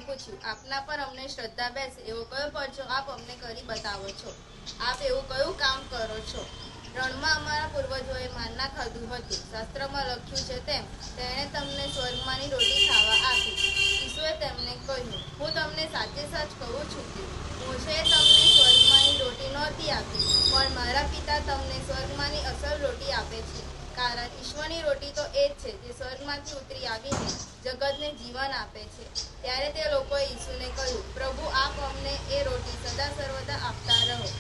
પૂછ્યું, આપના પર અમને શ્રદ્ધા બેસે એવો કયો પરચો આપ અમને કરી બતાવો છો? આપ એવું કયું કામ કરો છો? રણમાં અમારા પૂર્વજોએ માન્ના ખાધું હતું. શાસ્ત્રમાં લખ્યું છે તેમ તેણે તમને સ્વર્ગમાંની રોટી ખાવા આપી. ઈસુએ તેમને કહ્યું, હું તમને સાચે સાચ કહું છું કે મોશેએ તમને સ્વર્ગમાંની રોટી નહોતી આપી, પણ મારા પિતા તમને સ્વર્ગમાંની અસલ રોટી આપે છે. કારણ ઈશ્વરની રોટી તો એ જ છે જે સ્વર્ગમાંથી ઉતરી આવીને જગતને જીવન આપે છે. ત્યારે તે લોકોએ ઈસુને કહ્યું, પ્રભુ, આપ અમને એ રોટી સદા સર્વદા આપતા રહો.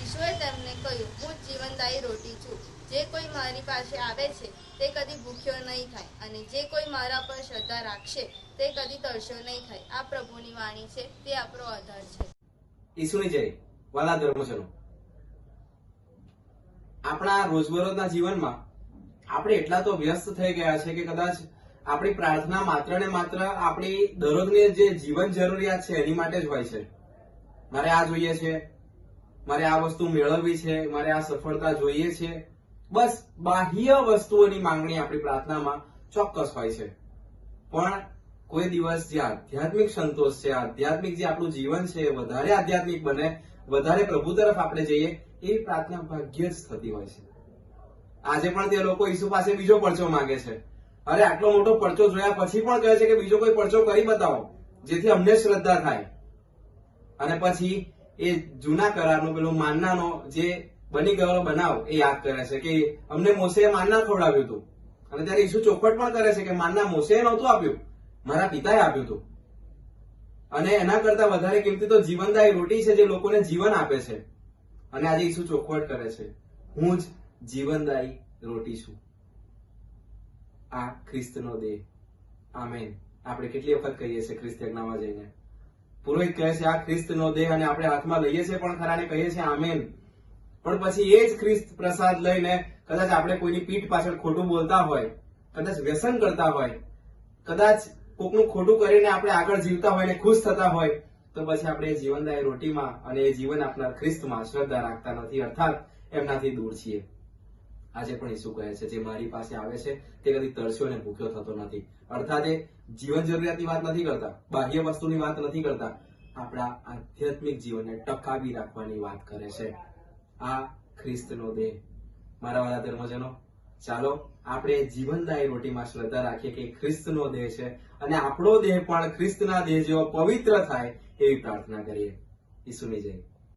ઈસુએ તેમને કહ્યું, હું જ જીવનદાયી રોટી છું. જે કોઈ મારી પાસે આવે છે તે કદી ભૂખ્યો નહીં થાય, અને જે કોઈ મારા પર શ્રદ્ધા રાખશે તે કદી તરસ્યો નહીં થાય. આ પ્રભુની વાણી છે, તે આપણો આધાર છે. ઈસુની જય. વાલા ધર્મજનો, આપણા રોજબરોજના જીવનમાં આપણે એટલા તો વ્યસ્ત થઈ ગયા છે કે કદાચ આપણી પ્રાર્થના માત્ર ને માત્ર આપણી દરરોજની જે જીવન જરૂરિયાત છે એની માટે જ હોય છે. મારે આ જોઈએ છે, મારે આ વસ્તુ મેળવવી છે, મારે આ સફળતા જોઈએ છે. બસ બાહ્ય વસ્તુઓની માંગણી આપણી પ્રાર્થનામાં ચોક્કસ હોય છે. પણ કોઈ દિવસ જે આધ્યાત્મિક સંતોષ છે, આધ્યાત્મિક જે આપણું જીવન છે વધારે આધ્યાત્મિક બને, વધારે પ્રભુ તરફ આપણે જઈએ, એવી પ્રાર્થના ભાગ્યે જ થતી હોય છે. આજે પણ તે લોકો ઈસુ પાસે બીજો પરચો માંગે છે. અરે આટલો મોટો પરચો જોયા પછી પણ કહે છે કે બીજો કોઈ પરચો કરી બતાવો જેથી અમને શ્રદ્ધા થાય. અને પછી એ જૂના કરારનો પેલો માન્નાનો જે બની ગયેલો બનાવ એ યાદ કરે છે કે અમને મોશેએ માન્ના ખવડાવ્યું હતું. અને ત્યારે ઈસુ ચોખવટ પણ કરે છે કે માન્ના મોશેએ નહોતું આપ્યું, મારા પિતાએ આપ્યું હતું. અને એના કરતા વધારે કિંમતી તો જીવનદાયી રોટી છે જે લોકોને જીવન આપે છે. અને આજે ઈસુ ચોખવટ કરે છે, હું જ જીવનદાયી રોટી છું. આ ખ્રિસ્તનો દેહ. આમેન. આપણે કેટલી વખત કહીએ છીએ ખ્રિસ્ત યજ્ઞમાં જઈને. પુરોહિત કહે છે આ ખ્રિસ્તનો દેહ, અને આપણે હાથમાં લઈએ છીએ પણ ખરા ને કહીએ છીએ આમેન. પણ પછી એ જ ખ્રિસ્ત પ્રસાદ લઈને કદાચ આપણે કોઈની પીઠ પાછળ ખોટું બોલતા હોય, કદાચ વ્યસન કરતા હોય, કદાચ કોકનું ખોટું કરીને આપણે આગળ જીવતા હોય ને ખુશ થતા હોય, તો પછી આપણે એ જીવનદાયી રોટીમાં અને એ જીવન આપનાર ખ્રિસ્તમાં શ્રદ્ધા રાખતા નથી, અર્થાત એમનાથી દૂર છીએ. આજે પણ ઈસુ કહે છે જે મારી પાસે આવે છે તે કદી તરસ્યો ને ભૂખ્યો થતો નથી. અર્થાત એ જીવન જરૂરિયાતની વાત નથી કરતા, બાહ્ય વસ્તુની વાત નથી કરતા, આપણા આધ્યાત્મિક જીવનને ટકાવી રાખવાની વાત કરે છે. આ ખ્રિસ્તનો દેહ. મારા વાલા ધર્મજનો, ચાલો આપણે જીવનદાયી રોટીમાં શ્રદ્ધા રાખીએ કે ખ્રિસ્તનો દેહ છે, અને આપણો દેહ પણ ખ્રિસ્તના દેહ જેવો પવિત્ર થાય એવી પ્રાર્થના કરીએ. ઈસુની જય.